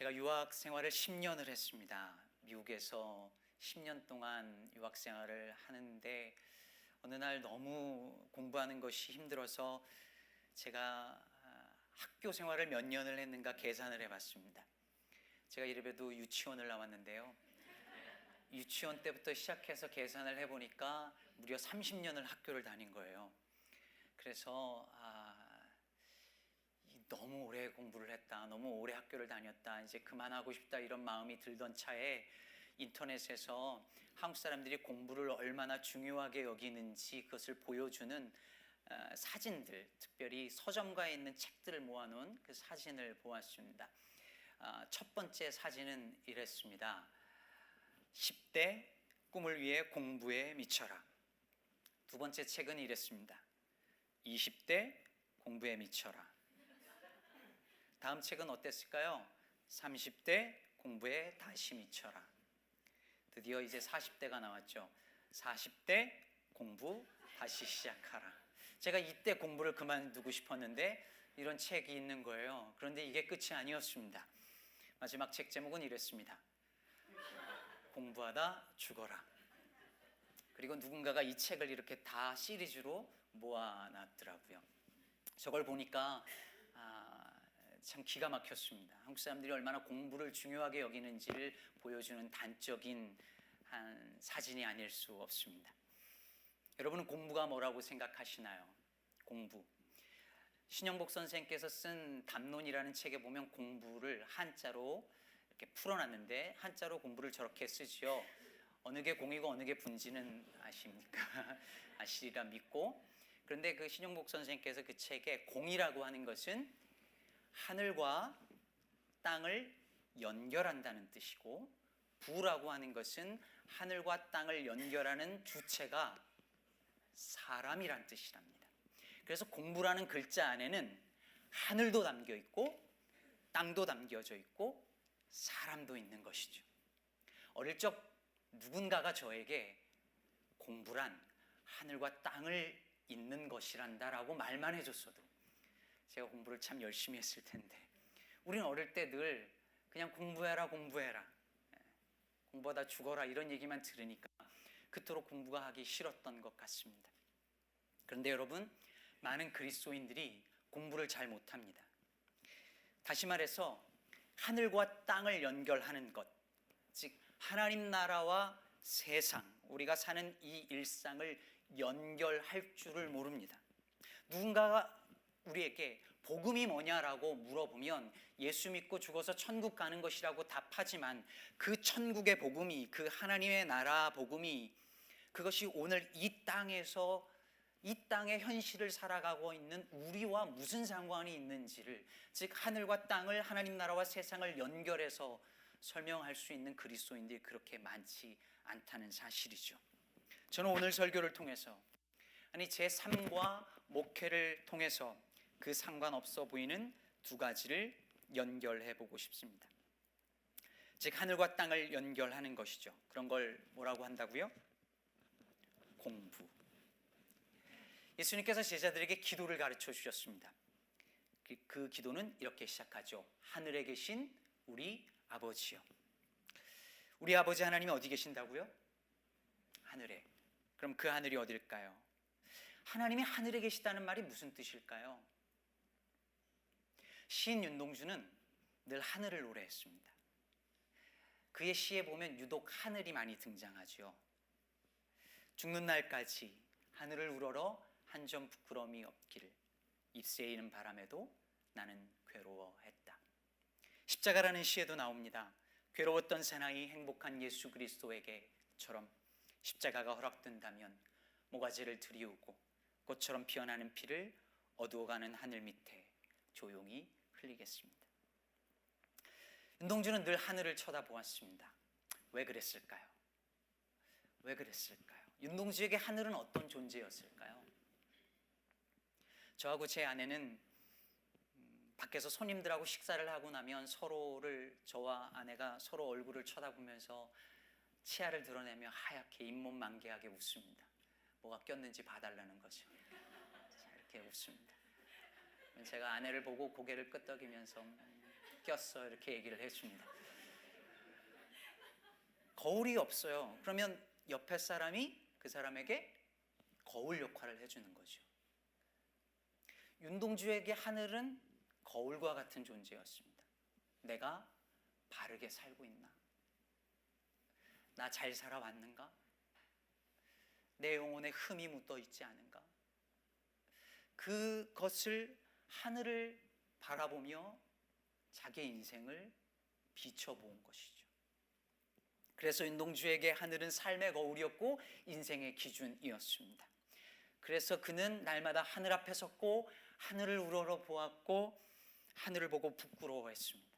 제가 유학 생활을 10년을 했습니다. 미국에서 10년 동안 유학 생활을 하는데 어느 날 너무 공부하는 것이 힘들어서 제가 학교 생활을 몇 년을 했는가 계산을 해봤습니다. 제가 이래봬도 유치원을 나왔는데요. 유치원 때부터 시작해서 계산을 해보니까 무려 30년을 학교를 다닌 거예요. 그래서 너무 오래 공부를 했다, 너무 오래 학교를 다녔다, 이제 그만하고 싶다 이런 마음이 들던 차에 인터넷에서 한국 사람들이 공부를 얼마나 중요하게 여기는지 그것을 보여주는 사진들, 특별히 서점가에 있는 책들을 모아놓은 그 사진을 보았습니다. 첫 번째 사진은 이랬습니다. 10대 꿈을 위해 공부에 미쳐라. 두 번째 책은 이랬습니다. 20대 공부에 미쳐라. 다음 책은 어땠을까요? 30대 공부에 다시 미쳐라. 드디어 이제 40대가 나왔죠. 40대 공부 다시 시작하라. 제가 이때 공부를 그만두고 싶었는데 이런 책이 있는 거예요. 그런데 이게 끝이 아니었습니다. 마지막 책 제목은 이랬습니다. 공부하다 죽어라. 그리고 누군가가 이 책을 이렇게 다 시리즈로 모아놨더라고요. 저걸 보니까 참 기가 막혔습니다. 한국 사람들이 얼마나 공부를 중요하게 여기는지를 보여주는 단적인 한 사진이 아닐 수 없습니다. 여러분은 공부가 뭐라고 생각하시나요? 공부. 신영복 선생께서 쓴 담론이라는 책에 보면 공부를 한자로 이렇게 풀어놨는데 한자로 공부를 저렇게 쓰지요. 어느 게 공이고 어느 게 분지는 아십니까? 아시리라 믿고. 그런데 그 신영복 선생께서 그 책에 공이라고 하는 것은 하늘과 땅을 연결한다는 뜻이고, 부라고 하는 것은 하늘과 땅을 연결하는 주체가 사람이란 뜻이랍니다. 그래서 공부라는 글자 안에는 하늘도 담겨 있고 땅도 담겨져 있고 사람도 있는 것이죠. 어릴 적 누군가가 저에게 공부란 하늘과 땅을 잇는 것이란다라고 말만 해줬어도 제가 공부를 참 열심히 했을 텐데, 우리는 어릴 때 늘 그냥 공부해라 공부하다 죽어라 이런 얘기만 들으니까 그토록 공부가 하기 싫었던 것 같습니다. 그런데 여러분, 많은 그리스도인들이 공부를 잘 못합니다. 다시 말해서 하늘과 땅을 연결하는 것, 즉 하나님 나라와 세상, 우리가 사는 이 일상을 연결할 줄을 모릅니다. 누군가가 우리에게 복음이 뭐냐라고 물어보면 예수 믿고 죽어서 천국 가는 것이라고 답하지만 그 천국의 복음이, 그 하나님의 나라 복음이, 그것이 오늘 이 땅에서 이 땅의 현실을 살아가고 있는 우리와 무슨 상관이 있는지를, 즉 하늘과 땅을, 하나님 나라와 세상을 연결해서 설명할 수 있는 그리스도인들이 그렇게 많지 않다는 사실이죠. 저는 오늘 설교를 통해서, 제 삶과 목회를 통해서 그 상관없어 보이는 두 가지를 연결해 보고 싶습니다. 즉 하늘과 땅을 연결하는 것이죠. 그런 걸 뭐라고 한다고요? 공부. 예수님께서 제자들에게 기도를 가르쳐 주셨습니다. 그 기도는 이렇게 시작하죠. 하늘에 계신 우리 아버지요. 우리 아버지 하나님이 어디 계신다고요? 하늘에. 그럼 그 하늘이 어딜까요? 하나님이 하늘에 계시다는 말이 무슨 뜻일까요? 시인 윤동주는 늘 하늘을 노래했습니다. 그의 시에 보면 유독 하늘이 많이 등장하죠. 죽는 날까지 하늘을 우러러 한 점 부끄러움이 없기를, 잎새이는 바람에도 나는 괴로워했다. 십자가라는 시에도 나옵니다. 괴로웠던 사나이 행복한 예수 그리스도에게처럼 십자가가 허락된다면 모가지를 들이우고 꽃처럼 피어나는 피를 어두워가는 하늘 밑에 조용히 흘리겠습니다. 윤동주는 늘 하늘을 쳐다보았습니다. 왜 그랬을까요? 왜 그랬을까요? 윤동주에게 하늘은 어떤 존재였을까요? 저하고 제 아내는 밖에서 손님들하고 식사를 하고 나면 저와 아내가 서로 얼굴을 쳐다보면서 치아를 드러내며 하얗게 잇몸 만개하게 웃습니다. 뭐가 꼈는지 봐달라는 거죠. 자, 이렇게 웃습니다. 제가 아내를 보고 고개를 끄덕이면서 꼈어 이렇게 얘기를 해줍니다. 거울이 없어요. 그러면 옆에 사람이 그 사람에게 거울 역할을 해주는 거죠. 윤동주에게 하늘은 거울과 같은 존재였습니다. 내가 바르게 살고 있나? 나 잘 살아왔는가? 내 영혼에 흠이 묻어 있지 않은가? 그것을 하늘을 바라보며 자기의 인생을 비춰본 것이죠. 그래서 윤동주에게 하늘은 삶의 거울이었고 인생의 기준이었습니다. 그래서 그는 날마다 하늘 앞에 섰고 하늘을 우러러 보았고 하늘을 보고 부끄러워했습니다.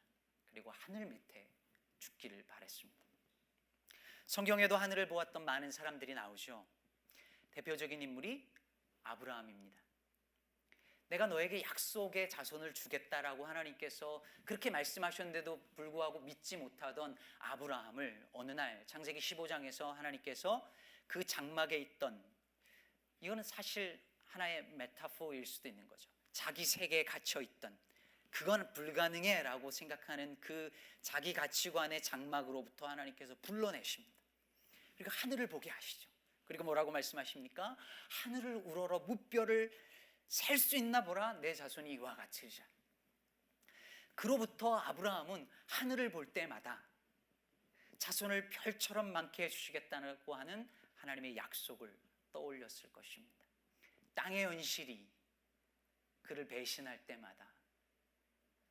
그리고 하늘 밑에 죽기를 바랬습니다. 성경에도 하늘을 보았던 많은 사람들이 나오죠. 대표적인 인물이 아브라함입니다. 내가 너에게 약속의 자손을 주겠다라고 하나님께서 그렇게 말씀하셨는데도 불구하고 믿지 못하던 아브라함을 어느 날 창세기 15장에서 하나님께서 그 장막에 있던, 이거는 사실 하나의 메타포일 수도 있는 거죠. 자기 세계에 갇혀 있던, 그건 불가능해 라고 생각하는 그 자기 가치관의 장막으로부터 하나님께서 불러내십니다. 그리고 하늘을 보게 하시죠. 그리고 뭐라고 말씀하십니까? 하늘을 우러러 무뼈를 셀 수 있나 보라, 내 자손이 이와 같으리라. 그로부터 아브라함은 하늘을 볼 때마다 자손을 별처럼 많게 해주시겠다고 하는 하나님의 약속을 떠올렸을 것입니다. 땅의 현실이 그를 배신할 때마다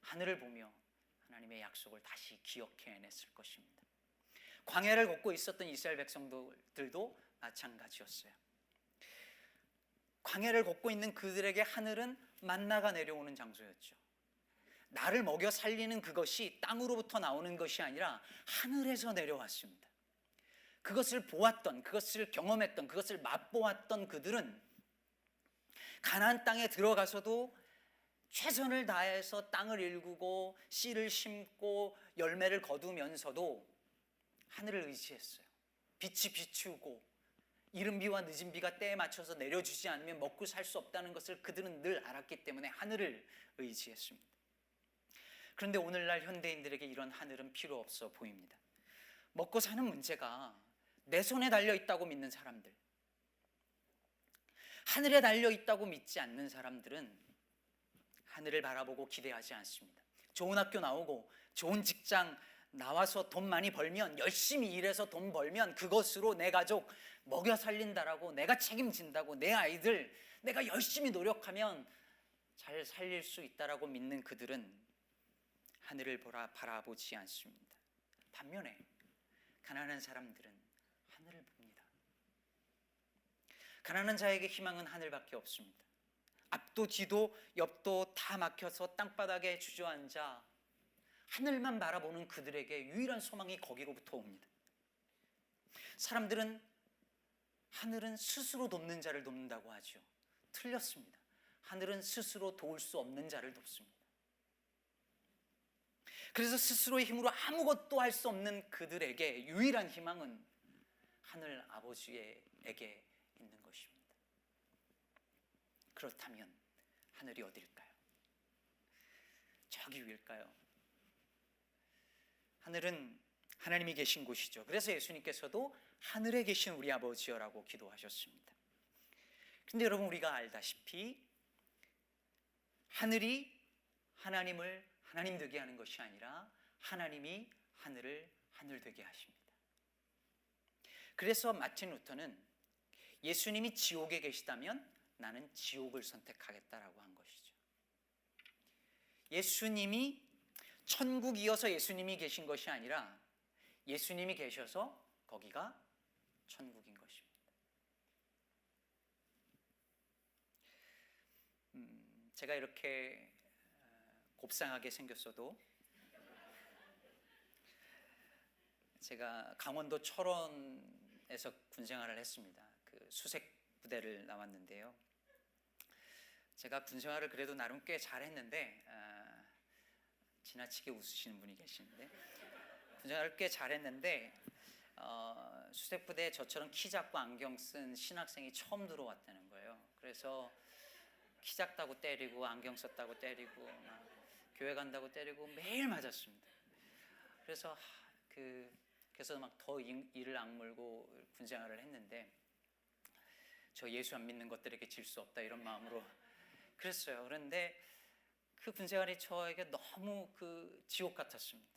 하늘을 보며 하나님의 약속을 다시 기억해냈을 것입니다. 광야를 걷고 있었던 이스라엘 백성들도 마찬가지였어요. 광야를 걷고 있는 그들에게 하늘은 만나가 내려오는 장소였죠. 나를 먹여 살리는 그것이 땅으로부터 나오는 것이 아니라 하늘에서 내려왔습니다. 그것을 보았던, 그것을 경험했던, 그것을 맛보았던 그들은 가나안 땅에 들어가서도 최선을 다해서 땅을 일구고 씨를 심고 열매를 거두면서도 하늘을 의지했어요. 빛이 비추고 이른 비와 늦은 비가 때에 맞춰서 내려주지 않으면 먹고 살 수 없다는 것을 그들은 늘 알았기 때문에 하늘을 의지했습니다. 그런데 오늘날 현대인들에게 이런 하늘은 필요 없어 보입니다. 먹고 사는 문제가 내 손에 달려 있다고 믿는 사람들, 하늘에 달려 있다고 믿지 않는 사람들은 하늘을 바라보고 기대하지 않습니다. 좋은 학교 나오고 좋은 직장 나와서 돈 많이 벌면, 열심히 일해서 돈 벌면 그것으로 내 가족 먹여 살린다라고, 내가 책임진다고, 내 아이들 내가 열심히 노력하면 잘 살릴 수 있다라고 믿는 그들은 하늘을 바라보지 않습니다. 반면에 가난한 사람들은 하늘을 봅니다. 가난한 자에게 희망은 하늘밖에 없습니다. 앞도 뒤도 옆도 다 막혀서 땅바닥에 주저앉아 하늘만 바라보는 그들에게 유일한 소망이 거기로부터 옵니다. 사람들은 하늘은 스스로 돕는 자를 돕는다고 하죠. 틀렸습니다. 하늘은 스스로 도울 수 없는 자를 돕습니다. 그래서 스스로의 힘으로 아무것도 할 수 없는 그들에게 유일한 희망은 하늘 아버지에게 있는 것입니다. 그렇다면 하늘이 어딜까요? 저기 위일까요? 하늘은 하나님이 계신 곳이죠. 그래서 예수님께서도 하늘에 계신 우리 아버지여라고 기도하셨습니다. 그런데 여러분, 우리가 알다시피 하늘이 하나님을 하나님 되게 하는 것이 아니라 하나님이 하늘을 하늘 되게 하십니다. 그래서 마틴 루터는 예수님이 지옥에 계시다면 나는 지옥을 선택하겠다라고 한 것이죠. 예수님이 천국이어서 예수님이 계신 것이 아니라 예수님이 계셔서 거기가 천국인 것입니다. 제가 이렇게 곱상하게 생겼어도 제가 강원도 철원에서 군생활을 했습니다. 그 수색 부대를 나왔는데요. 제가 군생활을 그래도 나름 꽤 잘했는데 지나치게 웃으시는 분이 계시는데 군생활을 꽤 잘했는데 수색부대에 저처럼 키 작고 안경 쓴 신학생이 처음 들어왔다는 거예요. 그래서 키 작다고 때리고 안경 썼다고 때리고 막 교회 간다고 때리고 매일 맞았습니다. 그래서 그래서 막 더 이를 악물고 군생활을 했는데, 저 예수 안 믿는 것들에게 질 수 없다 이런 마음으로 그랬어요. 그런데 그 군생활이 저에게 너무 지옥 같았습니다.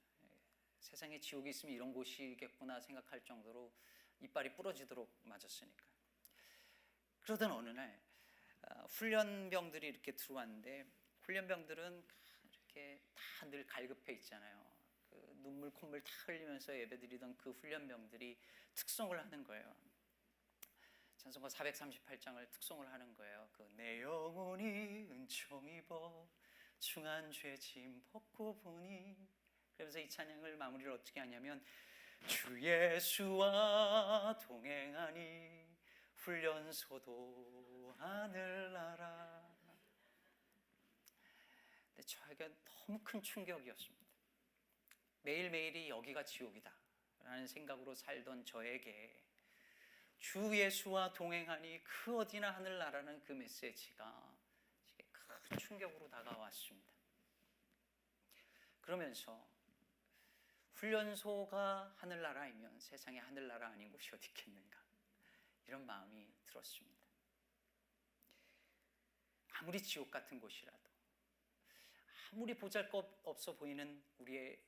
세상에 지옥이 있으면 이런 곳이겠구나 생각할 정도로 이빨이 부러지도록 맞았으니까. 그러던 어느 날 훈련병들이 이렇게 들어왔는데, 훈련병들은 이렇게 다 늘 갈급해 있잖아요. 눈물 콧물 다 흘리면서 예배드리던 그 훈련병들이 특송을 하는 거예요. 찬송가 438장을 특송을 하는 거예요. 내 영혼이 은총 입어 중한 죄짐 벗고 보니. 그래서 이 찬양을 마무리를 어떻게 하냐면, 주 예수와 동행하니 훈련소도 하늘나라. 근데 저에게 너무 큰 충격이었습니다. 매일매일이 여기가 지옥이다 라는 생각으로 살던 저에게 주 예수와 동행하니 그 어디나 하늘나라는 그 메시지가 큰 충격으로 다가왔습니다. 그러면서 훈련소가 하늘나라이면 세상에 하늘나라 아닌 곳이 어디 있겠는가, 이런 마음이 들었습니다. 아무리 지옥 같은 곳이라도, 아무리 보잘것없어 보이는 우리의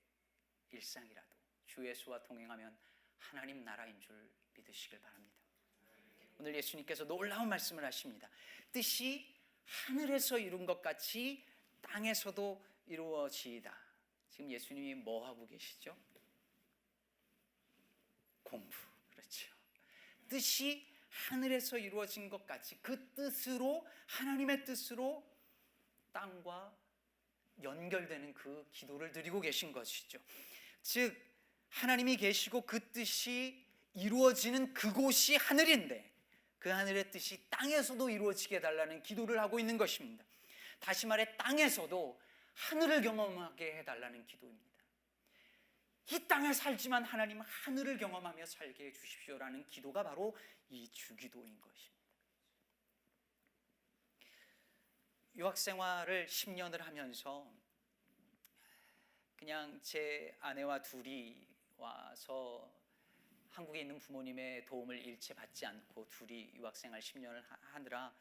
일상이라도 주 예수와 동행하면 하나님 나라인 줄 믿으시길 바랍니다. 오늘 예수님께서 놀라운 말씀을 하십니다. 뜻이 하늘에서 이룬 것 같이 땅에서도 이루어지이다. 지금 예수님이 뭐 하고 계시죠? 공부. 그렇죠. 뜻이 하늘에서 이루어진 것 같이 그 뜻으로, 하나님의 뜻으로 땅과 연결되는 그 기도를 드리고 계신 것이죠. 즉 하나님이 계시고 그 뜻이 이루어지는 그곳이 하늘인데, 그 하늘의 뜻이 땅에서도 이루어지게 해달라는 기도를 하고 있는 것입니다. 다시 말해 땅에서도 하늘을 경험하게 해달라는 기도입니다. 이 땅에 살지만 하나님 하늘을 경험하며 살게 해주십시오라는 기도가 바로 이 주기도인 것입니다. 유학생활을 10년을 하면서 그냥 제 아내와 둘이 와서 한국에 있는 부모님의 도움을 일체 받지 않고 둘이 유학생활 10년을 하느라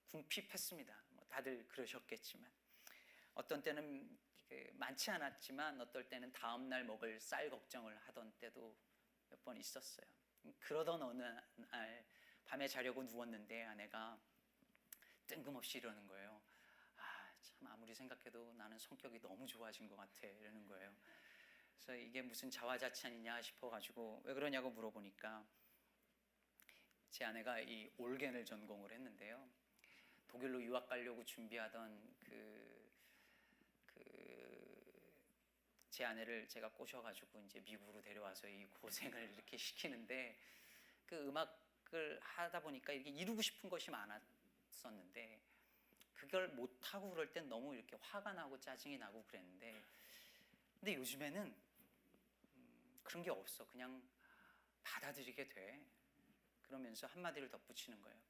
궁핍했습니다. 다들 그러셨겠지만, 어떤 때는 많지 않았지만 어떨 때는 다음 날 먹을 쌀 걱정을 하던 때도 몇 번 있었어요. 그러던 어느 날 밤에 자려고 누웠는데 아내가 뜬금없이 이러는 거예요. 참 아무리 생각해도 나는 성격이 너무 좋아진 것 같아, 이러는 거예요. 그래서 이게 무슨 자화자찬이냐 싶어가지고 왜 그러냐고 물어보니까, 제 아내가 이 올겐을 전공을 했는데요. 독일로 유학 가려고 준비하던 제 아내를 제가 꼬셔가지고 이제 미국으로 데려와서 이 고생을 이렇게 시키는데, 그 음악을 하다 보니까 이렇게 이루고 싶은 것이 많았었는데 그걸 못하고 그럴 땐 너무 이렇게 화가 나고 짜증이 나고 그랬는데, 근데 요즘에는 그런 게 없어. 그냥 받아들이게 돼. 그러면서 한마디를 덧붙이는 거예요.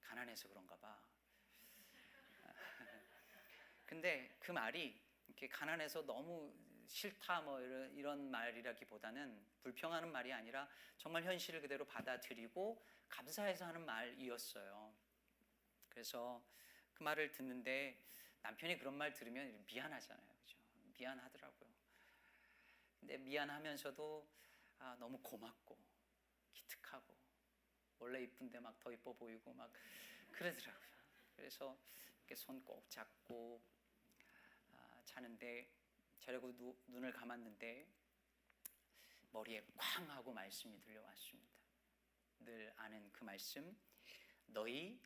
가난해서 그런가 봐. 근데 그 말이 이렇게 가난해서 너무 싫다 뭐 이런 말이라기보다는, 불평하는 말이 아니라 정말 현실을 그대로 받아들이고 감사해서 하는 말이었어요. 그래서 그 말을 듣는데 남편이 그런 말 들으면 미안하잖아요. 그죠? 미안하더라고요. 근데 미안하면서도 너무 고맙고 기특하고, 원래 이쁜데 막 더 이뻐 보이고 막 그러더라고요. 그래서 이렇게 손 꼭 잡고 자는데, 자려고 눈을 감았는데 머리에 쾅 하고 말씀이 들려왔습니다. 늘 아는 그 말씀, 너희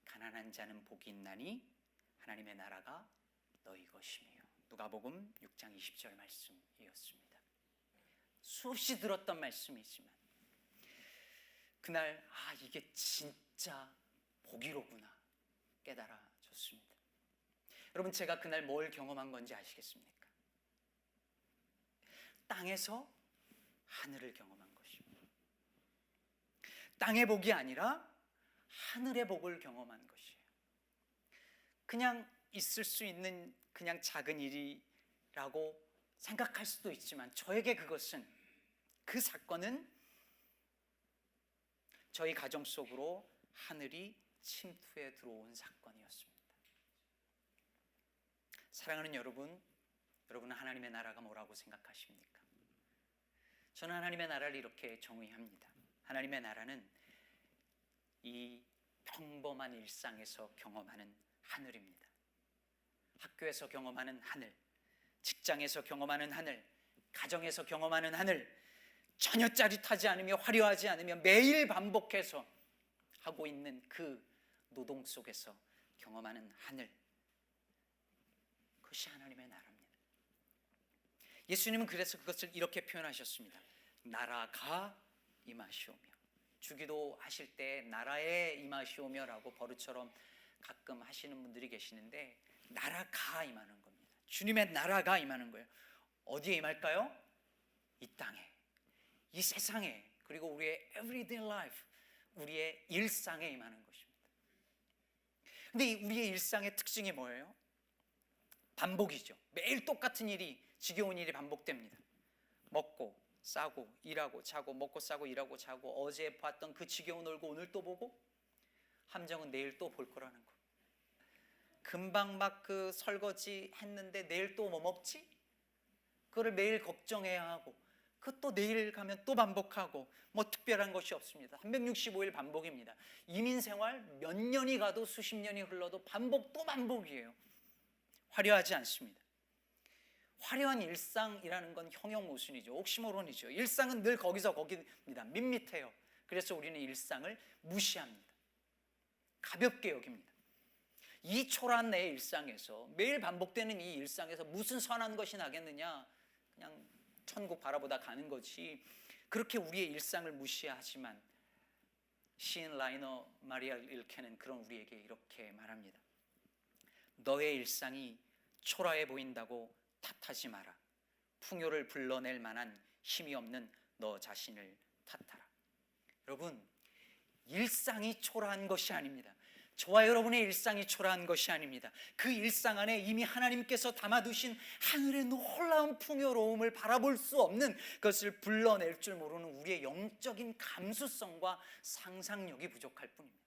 가난한 자는 복이 있나니 하나님의 나라가 너희 것이며. 누가복음 6장 20절 말씀이었습니다. 수없이 들었던 말씀이지만 그날 이게 진짜 복이로구나 깨달아졌습니다. 여러분, 제가 그날 뭘 경험한 건지 아시겠습니까? 땅에서 하늘을 경험한 것입니다. 땅의 복이 아니라 하늘의 복을 경험한 것이에요. 그냥 있을 수 있는 그냥 작은 일이라고 생각할 수도 있지만 저에게 그것은, 그 사건은 저희 가정 속으로 하늘이 침투해 들어온 사건이었습니다. 사랑하는 여러분, 여러분은 하나님의 나라가 뭐라고 생각하십니까? 저는 하나님의 나라를 이렇게 정의합니다. 하나님의 나라는 이 평범한 일상에서 경험하는 하늘입니다. 학교에서 경험하는 하늘, 직장에서 경험하는 하늘, 가정에서 경험하는 하늘, 전혀 짜릿하지 않으며 화려하지 않으며 매일 반복해서 하고 있는 그 노동 속에서 경험하는 하늘, 그것이 하나님의 나라입니다. 예수님은 그래서 그것을 이렇게 표현하셨습니다. 나라가 임하시오며. 주기도 하실 때 나라에 임하시오며라고 버릇처럼 가끔 하시는 분들이 계시는데, 나라가 임하는 겁니다. 주님의 나라가 임하는 거예요. 어디에 임할까요? 이 땅에, 이 세상에, 그리고 우리의 everyday life, 우리의 일상에 임하는 것입니다. 근데 우리의 일상의 특징이 뭐예요? 반복이죠. 매일 똑같은 일이, 지겨운 일이 반복됩니다. 먹고 싸고 일하고 자고, 먹고 싸고 일하고 자고, 어제 봤던 그 지겨운 얼굴 오늘 또 보고, 함정은 내일 또 볼 거라는 거. 금방 막 그 설거지 했는데 내일 또 뭐 먹지? 그거를 매일 걱정해야 하고, 그것도 내일 가면 또 반복하고, 뭐 특별한 것이 없습니다. 365일 반복입니다. 이민생활 몇 년이 가도 수십 년이 흘러도 반복 또 반복이에요. 화려하지 않습니다. 화려한 일상이라는 건 형용모순이죠. 옥시모론이죠. 일상은 늘 거기서 거기입니다. 밋밋해요. 그래서 우리는 일상을 무시합니다. 가볍게 여깁니다. 이 초라한 내 일상에서, 매일 반복되는 이 일상에서 무슨 선한 것이 나겠느냐, 그냥 천국 바라보다 가는 거지. 그렇게 우리의 일상을 무시하지만 시인 라이너 마리아 릴케는 그런 우리에게 이렇게 말합니다. 너의 일상이 초라해 보인다고 탓하지 마라. 풍요를 불러낼 만한 힘이 없는 너 자신을 탓하라. 여러분, 일상이 초라한 것이 아닙니다. 저와 여러분의 일상이 초라한 것이 아닙니다. 그 일상 안에 이미 하나님께서 담아두신 하늘의 놀라운 풍요로움을 바라볼 수 없는 것을 불러낼 줄 모르는 우리의 영적인 감수성과 상상력이 부족할 뿐입니다.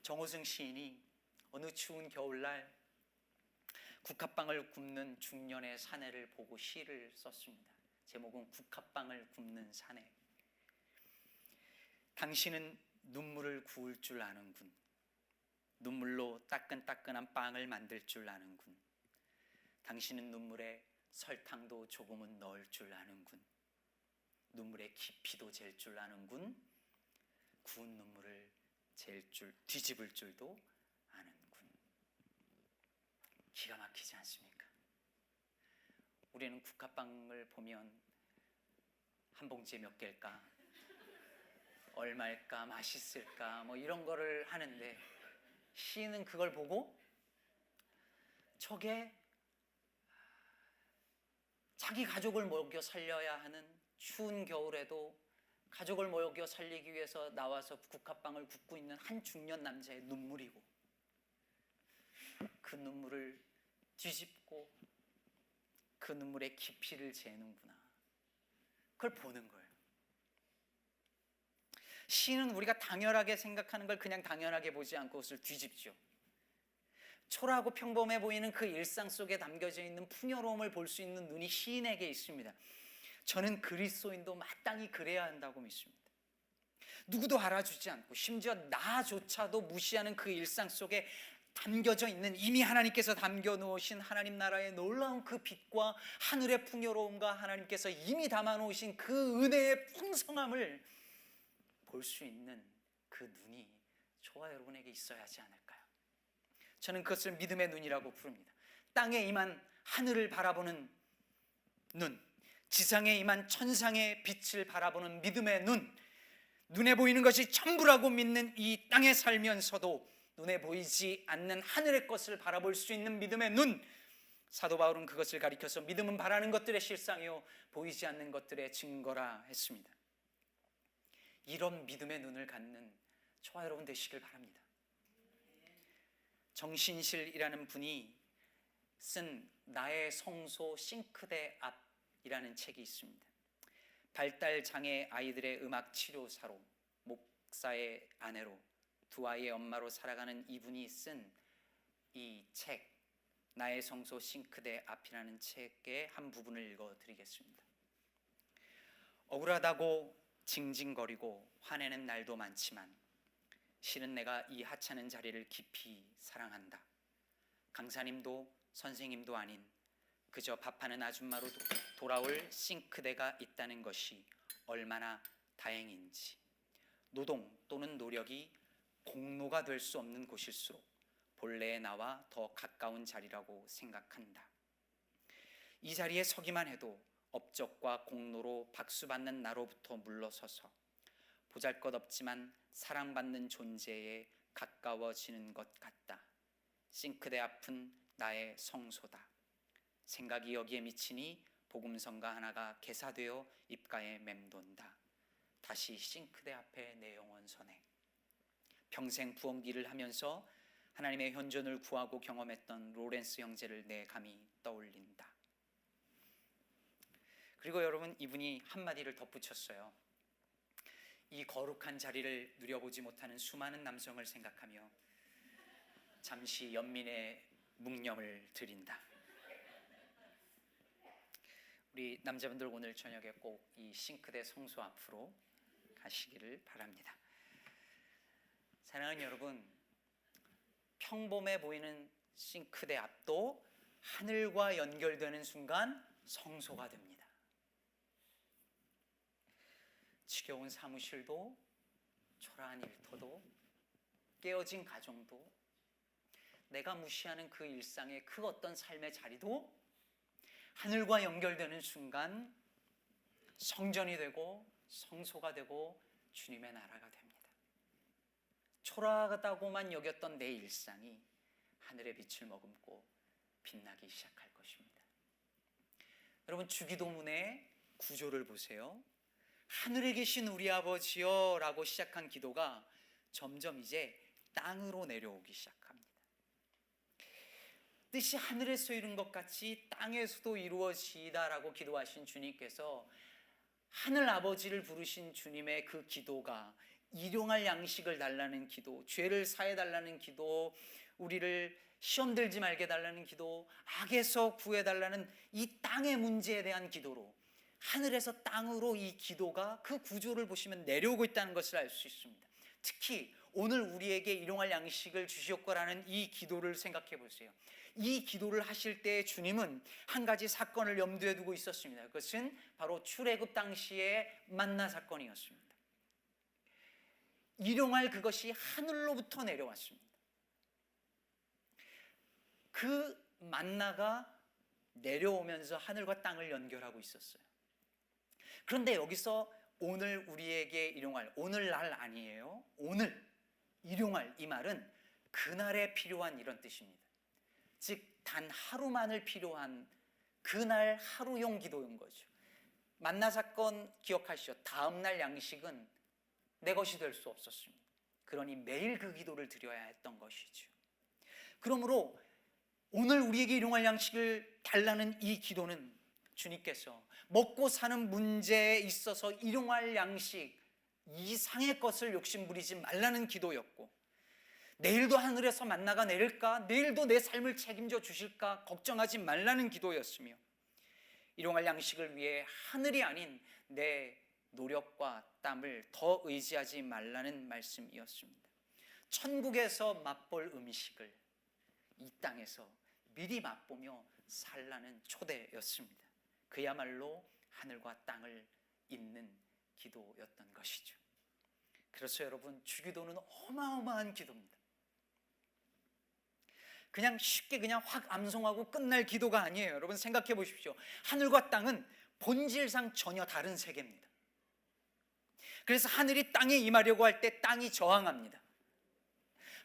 정호승 시인이 어느 추운 겨울날 국화빵을 굽는 중년의 사내를 보고 시를 썼습니다. 제목은 국화빵을 굽는 사내. 당신은 눈물을 구울 줄 아는군. 눈물로 따끈따끈한 빵을 만들 줄 아는군. 당신은 눈물에 설탕도 조금은 넣을 줄 아는군. 눈물의 깊이도 잴 줄 아는군. 구운 눈물을 뒤집을 줄도 아는군. 기가 막히지 않습니까? 우리는 국화빵을 보면 한 봉지에 몇 개일까? 얼마일까? 맛있을까? 뭐 이런 거를 하는데, 시인은 그걸 보고 저게 자기 가족을 먹여 살려야 하는 추운 겨울에도 가족을 먹여 살리기 위해서 나와서 국화빵을 굽고 있는 한 중년 남자의 눈물이고, 그 눈물을 뒤집고 그 눈물의 깊이를 재는구나, 그걸 보는 거예요. 시는 우리가 당연하게 생각하는 걸 그냥 당연하게 보지 않고 그것을 뒤집죠. 초라하고 평범해 보이는 그 일상 속에 담겨져 있는 풍요로움을 볼 수 있는 눈이 시인에게 있습니다. 저는 그리스도인도 마땅히 그래야 한다고 믿습니다. 누구도 알아주지 않고 심지어 나조차도 무시하는 그 일상 속에 담겨져 있는, 이미 하나님께서 담겨놓으신 하나님 나라의 놀라운 그 빛과 하늘의 풍요로움과 하나님께서 이미 담아놓으신 그 은혜의 풍성함을 볼 수 있는 그 눈이 저와 여러분에게 있어야 하지 않을까요? 저는 그것을 믿음의 눈이라고 부릅니다. 땅에 임한 하늘을 바라보는 눈, 지상에 임한 천상의 빛을 바라보는 믿음의 눈, 눈에 보이는 것이 전부라고 믿는 이 땅에 살면서도 눈에 보이지 않는 하늘의 것을 바라볼 수 있는 믿음의 눈. 사도 바울은 그것을 가리켜서 믿음은 바라는 것들의 실상이요 보이지 않는 것들의 증거라 했습니다. 이런 믿음의 눈을 갖는 저와 여러분 되시길 바랍니다. 정신실이라는 분이 쓴 나의 성소 싱크대 앞이라는 책이 있습니다. 발달장애 아이들의 음악 치료사로, 목사의 아내로, 두 아이의 엄마로 살아가는 이분이 쓴 이 책, 나의 성소 싱크대 앞이라는 책의 한 부분을 읽어드리겠습니다. 억울하다고 징징거리고 화내는 날도 많지만 실은 내가 이 하찮은 자리를 깊이 사랑한다. 강사님도 선생님도 아닌 그저 밥하는 아줌마로 돌아올 싱크대가 있다는 것이 얼마나 다행인지. 노동 또는 노력이 공로가 될 수 없는 곳일수록 본래의 나와 더 가까운 자리라고 생각한다. 이 자리에 서기만 해도 업적과 공로로 박수받는 나로부터 물러서서 보잘것없지만 사랑받는 존재에 가까워지는 것 같다. 싱크대 앞은 나의 성소다. 생각이 여기에 미치니 복음성가 하나가 개사되어 입가에 맴돈다. 다시 싱크대 앞에 내 영혼 서네. 평생 부엉기를 하면서 하나님의 현존을 구하고 경험했던 로렌스 형제를 내 감히 떠올린다. 그리고 여러분, 이분이 한마디를 덧붙였어요. 이 거룩한 자리를 누려보지 못하는 수많은 남성을 생각하며 잠시 연민의 묵념을 드린다. 우리 남자분들 오늘 저녁에 꼭 이 싱크대 성소 앞으로 가시기를 바랍니다. 사랑하는 여러분, 평범해 보이는 싱크대 앞도 하늘과 연결되는 순간 성소가 됩니다. 지겨운 사무실도, 초라한 일터도, 깨어진 가정도, 내가 무시하는 그 일상의 그 어떤 삶의 자리도 하늘과 연결되는 순간 성전이 되고 성소가 되고 주님의 나라가 됩니다. 초라하다고만 여겼던 내 일상이 하늘의 빛을 머금고 빛나기 시작할 것입니다. 여러분, 주기도문의 구조를 보세요. 하늘에 계신 우리 아버지여 라고 시작한 기도가 점점 이제 땅으로 내려오기 시작합니다. 뜻이 하늘에서 이룬 것 같이 땅에서도 이루어지다라고 기도하신 주님께서 하늘 아버지를 부르신 주님의 그 기도가 일용할 양식을 달라는 기도, 죄를 사해 달라는 기도, 우리를 시험 들지 말게 달라는 기도, 악에서 구해 달라는 이 땅의 문제에 대한 기도로 하늘에서 땅으로 이 기도가 그 구조를 보시면 내려오고 있다는 것을 알 수 있습니다. 특히 오늘 우리에게 일용할 양식을 주시옵고라는 이 기도를 생각해 보세요. 이 기도를 하실 때 주님은 한 가지 사건을 염두에 두고 있었습니다. 그것은 바로 출애굽 당시의 만나 사건이었습니다. 일용할 그것이 하늘로부터 내려왔습니다. 그 만나가 내려오면서 하늘과 땅을 연결하고 있었어요. 그런데 여기서 오늘 우리에게 일용할, 오늘날 아니에요. 오늘 일용할, 이 말은 그날에 필요한 이런 뜻입니다. 즉 단 하루만을 필요한 그날 하루용 기도인 거죠. 만나 사건 기억하시죠? 다음날 양식은 내 것이 될 수 없었습니다. 그러니 매일 그 기도를 드려야 했던 것이죠. 그러므로 오늘 우리에게 일용할 양식을 달라는 이 기도는 주님께서 먹고 사는 문제에 있어서 일용할 양식 이상의 것을 욕심부리지 말라는 기도였고, 내일도 하늘에서 만나가 내릴까, 내일도 내 삶을 책임져 주실까 걱정하지 말라는 기도였으며, 일용할 양식을 위해 하늘이 아닌 내 노력과 땀을 더 의지하지 말라는 말씀이었습니다. 천국에서 맛볼 음식을 이 땅에서 미리 맛보며 살라는 초대였습니다. 그야말로 하늘과 땅을 잇는 기도였던 것이죠. 그래서 여러분, 주기도는 어마어마한 기도입니다. 그냥 쉽게 그냥 확 암송하고 끝날 기도가 아니에요. 여러분 생각해 보십시오. 하늘과 땅은 본질상 전혀 다른 세계입니다. 그래서 하늘이 땅에 임하려고 할 때 땅이 저항합니다.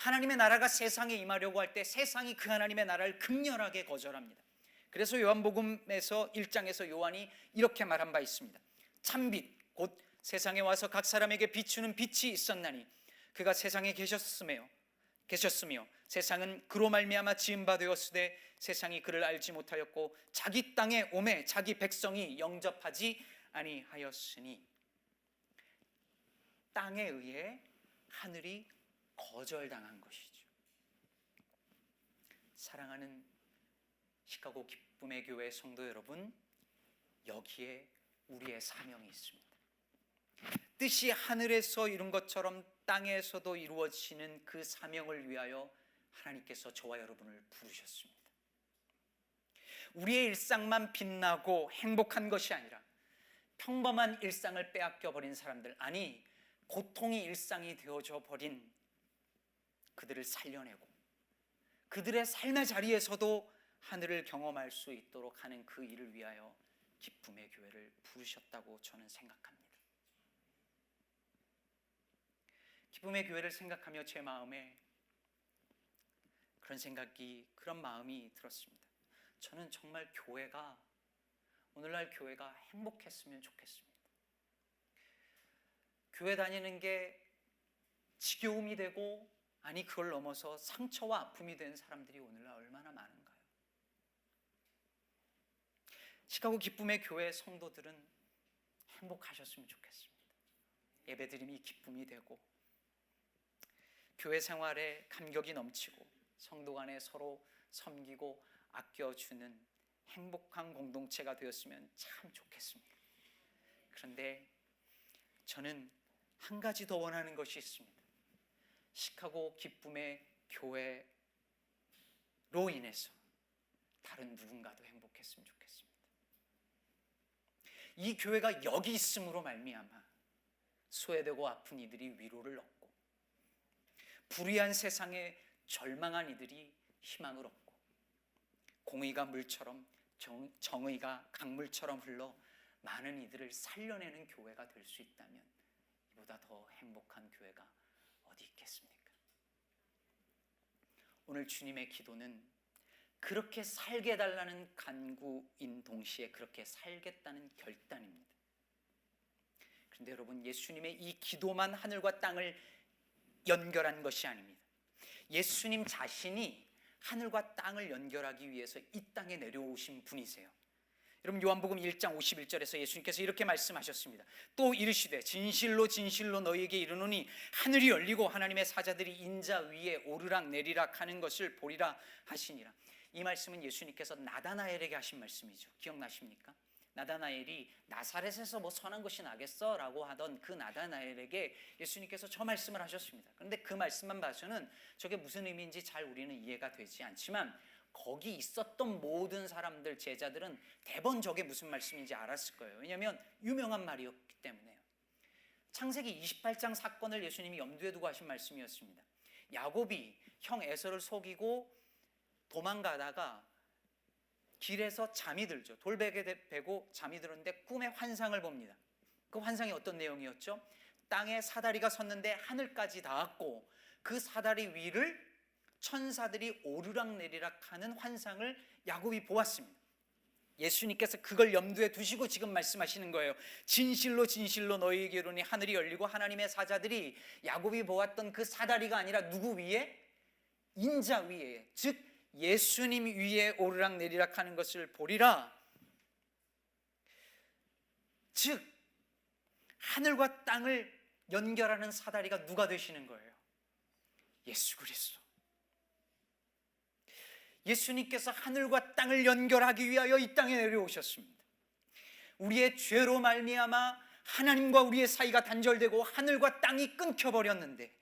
하나님의 나라가 세상에 임하려고 할 때 세상이 그 하나님의 나라를 극렬하게 거절합니다. 그래서 요한복음에서 1장에서 요한이 이렇게 말한 바 있습니다. 참빛 곧 세상에 와서 각 사람에게 비추는 빛이 있었나니 그가 세상에 계셨으며 세상은 그로 말미암아 지은 바 되었으되 세상이 그를 알지 못하였고 자기 땅에 오매 자기 백성이 영접하지 아니하였으니, 땅에 의해 하늘이 거절당한 것이죠. 사랑하는 시카고 기쁨의 교회 성도 여러분, 여기에 우리의 사명이 있습니다. 뜻이 하늘에서 이룬 것처럼 땅에서도 이루어지는 그 사명을 위하여 하나님께서 저와 여러분을 부르셨습니다. 우리의 일상만 빛나고 행복한 것이 아니라 평범한 일상을 빼앗겨 버린 사람들, 아니 고통이 일상이 되어져 버린 그들을 살려내고 그들의 삶의 자리에서도 하늘을 경험할 수 있도록 하는 그 일을 위하여 기쁨의 교회를 부르셨다고 저는 생각합니다. 기쁨의 교회를 생각하며 제 마음에 그런 마음이 들었습니다. 저는 정말 오늘날 교회가 행복했으면 좋겠습니다. 교회 다니는 게 지겨움이 되고, 아니 그걸 넘어서 상처와 아픔이 된 사람들이 오늘날 얼마나 많은가요? 시카고 기쁨의 교회 성도들은 행복하셨으면 좋겠습니다. 예배드림이 기쁨이 되고 교회 생활에 감격이 넘치고 성도 간에 서로 섬기고 아껴주는 행복한 공동체가 되었으면 참 좋겠습니다. 그런데 저는 한 가지 더 원하는 것이 있습니다. 시카고 기쁨의 교회로 인해서 다른 누군가도 행복했으면 좋겠습니다. 이 교회가 여기 있음으로 말미암아 소외되고 아픈 이들이 위로를 얻고, 불의한 세상에 절망한 이들이 희망을 얻고, 공의가 물처럼 정의가 강물처럼 흘러 많은 이들을 살려내는 교회가 될 수 있다면 이보다 더 행복한 교회가 어디 있겠습니까? 오늘 주님의 기도는 그렇게 살게 해달라는 간구인 동시에 그렇게 살겠다는 결단입니다. 그런데 여러분, 예수님의 이 기도만 하늘과 땅을 연결한 것이 아닙니다. 예수님 자신이 하늘과 땅을 연결하기 위해서 이 땅에 내려오신 분이세요. 여러분, 요한복음 1장 51절에서 예수님께서 이렇게 말씀하셨습니다. 또 이르시되 진실로 진실로 너희에게 이르노니 하늘이 열리고 하나님의 사자들이 인자 위에 오르락 내리락 하는 것을 보리라 하시니라. 이 말씀은 예수님께서 나다나엘에게 하신 말씀이죠. 기억나십니까? 나다나엘이 나사렛에서 뭐 선한 것이 나겠어? 라고 하던 그 나다나엘에게 예수님께서 저 말씀을 하셨습니다. 그런데 그 말씀만 봐서는 저게 무슨 의미인지 잘 우리는 이해가 되지 않지만, 거기 있었던 모든 사람들, 제자들은 대번 저게 무슨 말씀인지 알았을 거예요. 왜냐하면 유명한 말이었기 때문에요. 창세기 28장 사건을 예수님이 염두에 두고 하신 말씀이었습니다. 야곱이 형 에서를 속이고 도망가다가 길에서 잠이 들죠. 돌베개 베고 잠이 들었는데 꿈에 환상을 봅니다. 그 환상이 어떤 내용이었죠? 땅에 사다리가 섰는데 하늘까지 닿았고 그 사다리 위를 천사들이 오르락내리락 하는 환상을 야곱이 보았습니다. 예수님께서 그걸 염두에 두시고 지금 말씀하시는 거예요. 진실로 진실로 너희에게 이르노니 하늘이 열리고 하나님의 사자들이 야곱이 보았던 그 사다리가 아니라 누구 위에? 인자 위에, 즉 예수님 위에 오르락내리락 하는 것을 보리라. 즉 하늘과 땅을 연결하는 사다리가 누가 되시는 거예요? 예수 그리스도. 예수님께서 하늘과 땅을 연결하기 위하여 이 땅에 내려오셨습니다. 우리의 죄로 말미암아 하나님과 우리의 사이가 단절되고 하늘과 땅이 끊겨버렸는데,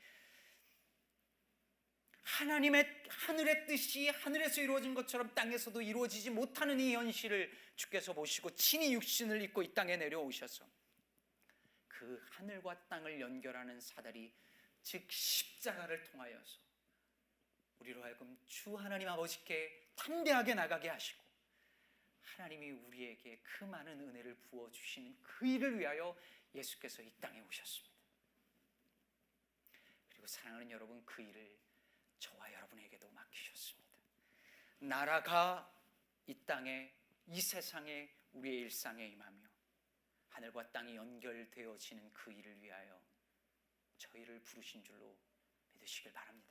하늘의 뜻이 하늘에서 이루어진 것처럼 땅에서도 이루어지지 못하는 이 현실을 주께서 보시고 친히 육신을 입고 이 땅에 내려오셔서 그 하늘과 땅을 연결하는 사다리, 즉 십자가를 통하여서 우리로 하여금 주 하나님 아버지께 담대하게 나가게 하시고 하나님이 우리에게 그 많은 은혜를 부어주시는 그 일을 위하여 예수께서 이 땅에 오셨습니다. 그리고 사랑하는 여러분, 그 일을 저와 여러분에게도 맡기셨습니다. 나라가 이 땅에, 이 세상에, 우리의 일상에 임하며 하늘과 땅이 연결되어지는 그 일을 위하여 저희를 부르신 줄로 믿으시길 바랍니다.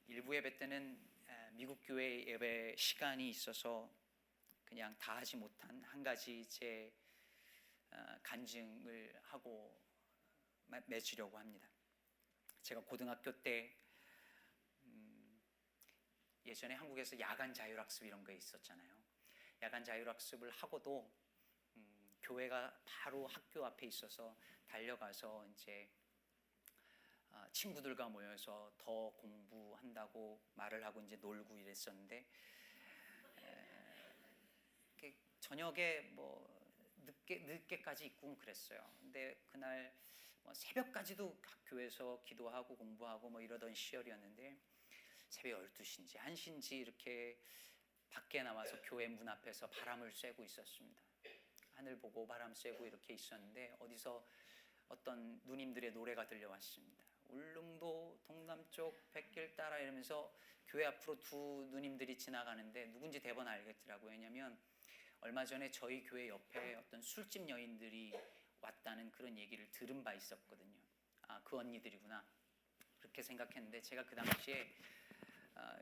일부 예배 때는 미국 교회 예배 시간이 있어서 그냥 다 하지 못한 한 가지 제 간증을 하고 맺으려고 합니다. 제가 고등학교 때 예전에 한국에서 야간 자율학습 이런 게 있었잖아요. 야간 자율학습을 하고도 교회가 바로 학교 앞에 있어서 달려가서 이제 친구들과 모여서 더 공부한다고 말을 하고 이제 놀고 이랬었는데 저녁에 뭐 늦게까지 있고 그랬어요. 근데 그날 새벽까지도 교회에서 기도하고 공부하고 뭐 이러던 시절이었는데 새벽 12시인지 1시인지 이렇게 밖에 나와서 교회 문 앞에서 바람을 쐬고 있었습니다. 하늘 보고 바람 쐬고 이렇게 있었는데 어디서 어떤 누님들의 노래가 들려왔습니다. 울릉도 동남쪽 백길 따라 이러면서 교회 앞으로 두 누님들이 지나가는데 누군지 대번 알겠더라고요. 왜냐하면 얼마 전에 저희 교회 옆에 어떤 술집 여인들이 왔다는 그런 얘기를 들은 바 있었거든요. 아, 그 언니들이구나 그렇게 생각했는데 제가 그 당시에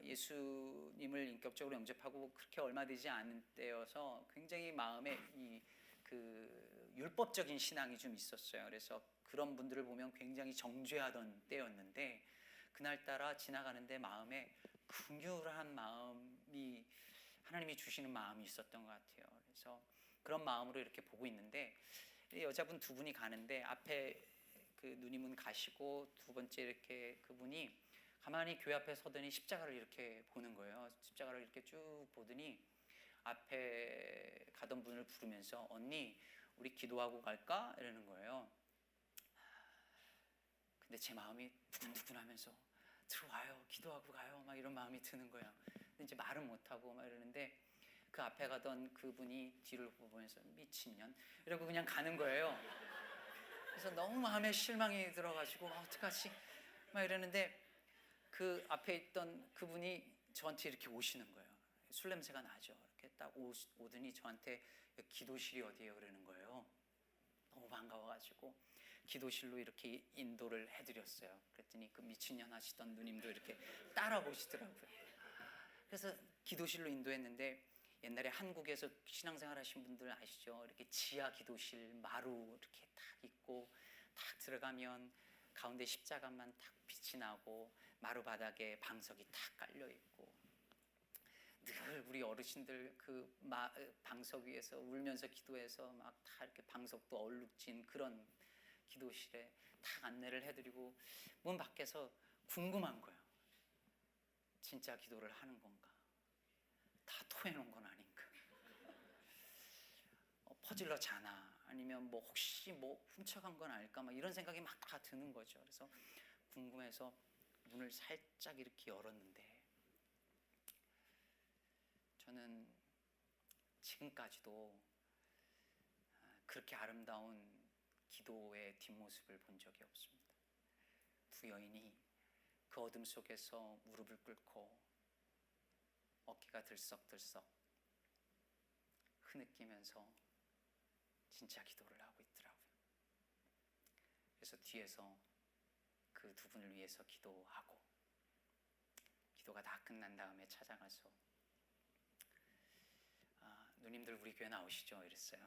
예수님을 인격적으로 영접하고 그렇게 얼마 되지 않은 때여서 굉장히 마음에 그 율법적인 신앙이 좀 있었어요. 그래서 그런 분들을 보면 굉장히 정죄하던 때였는데 그날따라 지나가는데 마음에 긍휼한 마음이 하나님이 주시는 마음이 있었던 것 같아요. 그래서 그런 마음으로 이렇게 보고 있는데 여자분 두 분이 가는데 앞에 그 누님은 가시고 두 번째 이렇게 그분이 가만히 교회 앞에 서더니 십자가를 이렇게 보는 거예요. 십자가를 이렇게 쭉 보더니 앞에 가던 분을 부르면서 언니 우리 기도하고 갈까? 이러는 거예요. 근데 제 마음이 두근두근하면서 들어와요 기도하고 가요 막 이런 마음이 드는 거예요. 근데 이제 말은 못하고 막 이러는데 그 앞에 가던 그분이 뒤를 보면서 미친년 이러고 그냥 가는 거예요. 그래서 너무 마음에 실망이 들어가지고 어떡하지 막 이러는데 그 앞에 있던 그분이 저한테 이렇게 오시는 거예요. 술 냄새가 나죠. 이렇게 딱 오더니 저한테 기도실이 어디예요? 그러는 거예요. 너무 반가워가지고 기도실로 이렇게 인도를 해드렸어요. 그랬더니 그 미친년 하시던 누님도 이렇게 따라오시더라고요. 그래서 기도실로 인도했는데 옛날에 한국에서 신앙생활 하신 분들 아시죠? 이렇게 지하 기도실 마루 이렇게 딱 있고 딱 들어가면 가운데 십자가만 딱 빛이 나고 마루 바닥에 방석이 탁 깔려 있고 늘 우리 어르신들 그 방석 위에서 울면서 기도해서 막 다 이렇게 방석도 얼룩진 그런 기도실에 딱 안내를 해드리고 문 밖에서 궁금한 거예요. 진짜 기도를 하는 건가? 다 토해놓은 건 아닌가? 퍼질러 자나? 아니면 뭐 혹시 뭐 훔쳐간 건 아닐까? 막 이런 생각이 막 다 드는 거죠. 그래서 궁금해서 문을 살짝 이렇게 열었는데 저는 지금까지도 그렇게 아름다운 기도의 뒷모습을 본 적이 없습니다. 두 여인이 그 어둠 속에서 무릎을 꿇고 어깨가 들썩들썩 흐느끼면서 진짜 기도를 하고 있더라고요. 그래서 뒤에서 그 두 분을 위해서 기도하고 기도가 다 끝난 다음에 찾아가서 누님들 우리 교회 나오시죠? 이랬어요.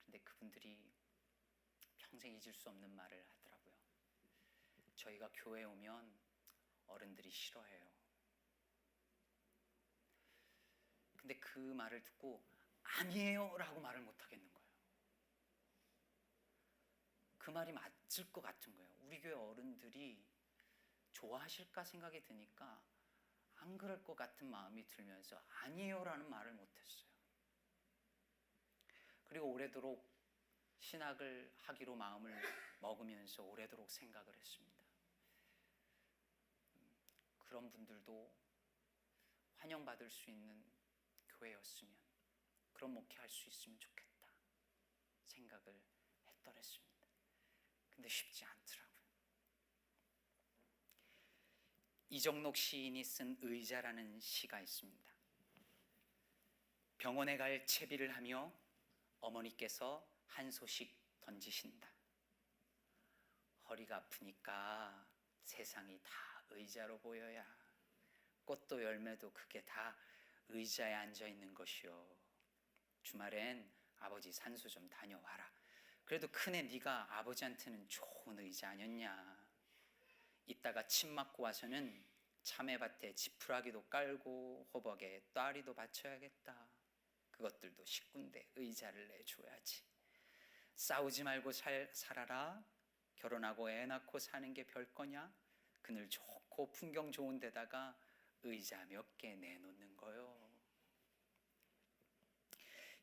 근데 그분들이 평생 잊을 수 없는 말을 하더라고요. 저희가 교회에 오면 어른들이 싫어해요. 근데 그 말을 듣고 아니에요 라고 말을 못 하겠는 거예요. 그 말이 맞을 것 같은 거예요. 우리 교회 어른들이 좋아하실까 생각이 드니까 안 그럴 것 같은 마음이 들면서 아니에요 라는 말을 못했어요. 그리고 오래도록 신학을 하기로 마음을 먹으면서 오래도록 생각을 했습니다. 그런 분들도 환영받을 수 있는 교회였으면 그런 목회할 수 있으면 좋겠다 생각을 했더랬습니다. 근데 쉽지 않더라고요. 이정록 시인이 쓴 의자라는 시가 있습니다. 병원에 갈 채비를 하며 어머니께서 한 소식 던지신다. 허리가 아프니까 세상이 다 의자로 보여야 꽃도 열매도 그게 다 의자에 앉아 있는 것이요. 주말엔 아버지 산소 좀 다녀와라. 그래도 큰애 네가 아버지한테는 좋은 의자 아니었냐. 이따가 침 맞고 와서는 참외밭에 지푸라기도 깔고 호박에 따리도 받쳐야겠다. 그것들도 식구인데 의자를 내줘야지. 싸우지 말고 살아라. 결혼하고 애 낳고 사는 게 별거냐? 그늘 좋고 풍경 좋은 데다가 의자 몇 개 내놓는 거요.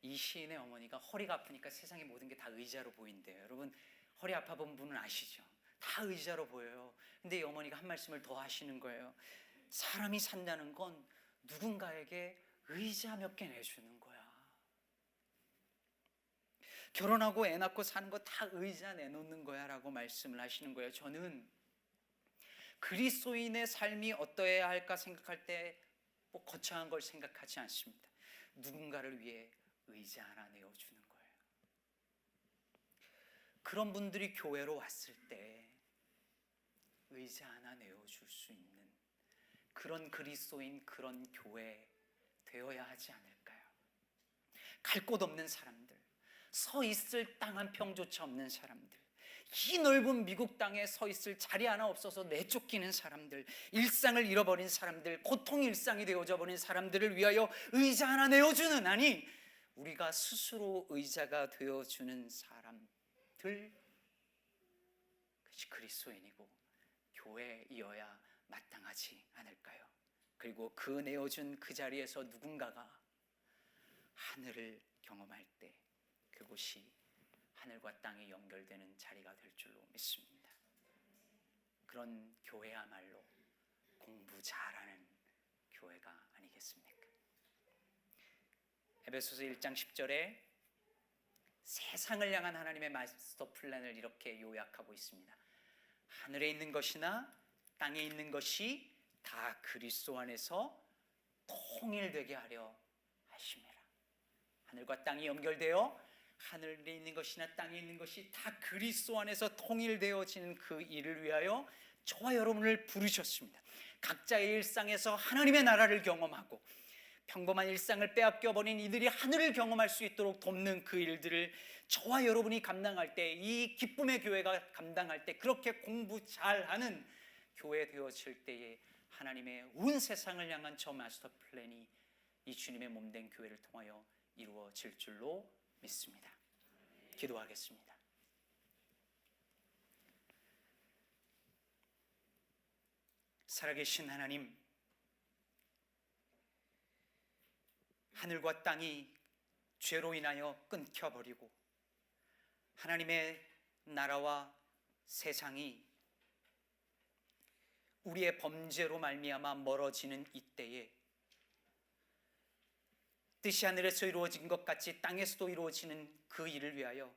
이 시인의 어머니가 허리가 아프니까 세상의 모든 게 다 의자로 보인대요. 여러분 허리 아파 본 분은 아시죠? 다 의자로 보여요. 근데 이 어머니가 한 말씀을 더 하시는 거예요. 사람이 산다는 건 누군가에게 의자 몇 개 내주는 거야. 결혼하고 애 낳고 사는 거 다 의자 내놓는 거야 라고 말씀을 하시는 거예요. 저는 그리스도인의 삶이 어떠해야 할까 생각할 때 뭐 거창한 걸 생각하지 않습니다. 누군가를 위해 의자 하나 내어주는 거예요. 그런 분들이 교회로 왔을 때 의자 하나 내어줄 수 있는 그런 그리스도인, 그런 교회 되어야 하지 않을까요? 갈 곳 없는 사람들, 서 있을 땅 한 평조차 없는 사람들, 이 넓은 미국 땅에 서 있을 자리 하나 없어서 내쫓기는 사람들, 일상을 잃어버린 사람들, 고통 일상이 되어져 버린 사람들을 위하여 의자 하나 내어주는, 아니 우리가 스스로 의자가 되어주는 사람들, 그것이 그리스도인이고 교회이어야 마땅하지 않을까요? 그리고 그 내어준 그 자리에서 누군가가 하늘을 경험할 때 그곳이 하늘과 땅이 연결되는 자리가 될 줄로 믿습니다. 그런 교회야말로 공부 잘하는 교회가 아니겠습니까? 에베소서 1장 10절에 세상을 향한 하나님의 마스터 플랜을 이렇게 요약하고 있습니다. 하늘에 있는 것이나 땅에 있는 것이 다 그리스도 안에서 통일되게 하려 하심이라. 하늘과 땅이 연결되어 하늘에 있는 것이나 땅에 있는 것이 다 그리스도 안에서 통일되어지는 그 일을 위하여 저와 여러분을 부르셨습니다. 각자의 일상에서 하나님의 나라를 경험하고 평범한 일상을 빼앗겨버린 이들이 하늘을 경험할 수 있도록 돕는 그 일들을 저와 여러분이 감당할 때, 이 기쁨의 교회가 감당할 때, 그렇게 공부 잘하는 교회 되어질 때에 하나님의 온 세상을 향한 저 마스터 플랜이 이 주님의 몸된 교회를 통하여 이루어질 줄로 믿습니다. 기도하겠습니다. 살아계신 하나님, 하늘과 땅이 죄로 인하여 끊겨버리고 하나님의 나라와 세상이 우리의 범죄로 말미암아 멀어지는 이때에 뜻이 하늘에서 이루어진 것 같이 땅에서도 이루어지는 그 일을 위하여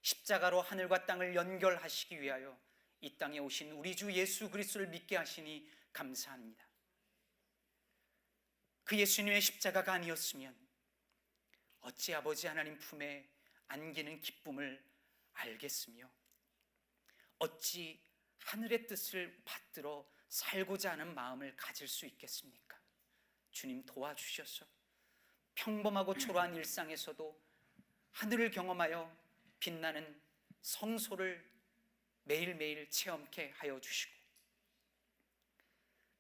십자가로 하늘과 땅을 연결하시기 위하여 이 땅에 오신 우리 주 예수 그리스도를 믿게 하시니 감사합니다. 그 예수님의 십자가가 아니었으면 어찌 아버지 하나님 품에 안기는 기쁨을 알겠으며 어찌 하늘의 뜻을 받들어 살고자 하는 마음을 가질 수 있겠습니까? 주님 도와주셔서 평범하고 초라한 일상에서도 하늘을 경험하여 빛나는 성소를 매일매일 체험케 하여 주시고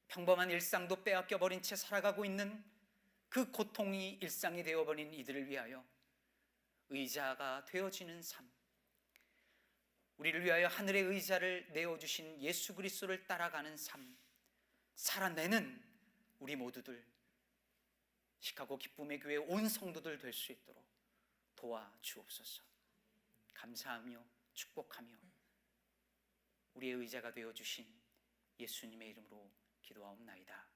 평범한 일상도 빼앗겨버린 채 살아가고 있는 그 고통이 일상이 되어버린 이들을 위하여 의자가 되어지는 삶, 우리를 위하여 하늘의 의자를 내어주신 예수 그리스도를 따라가는 삶 살아내는 우리 모두들, 시카고 기쁨의 교회 온 성도들 될 수 있도록 도와주옵소서. 감사하며 축복하며 우리의 의자가 되어주신 예수님의 이름으로 기도하옵나이다.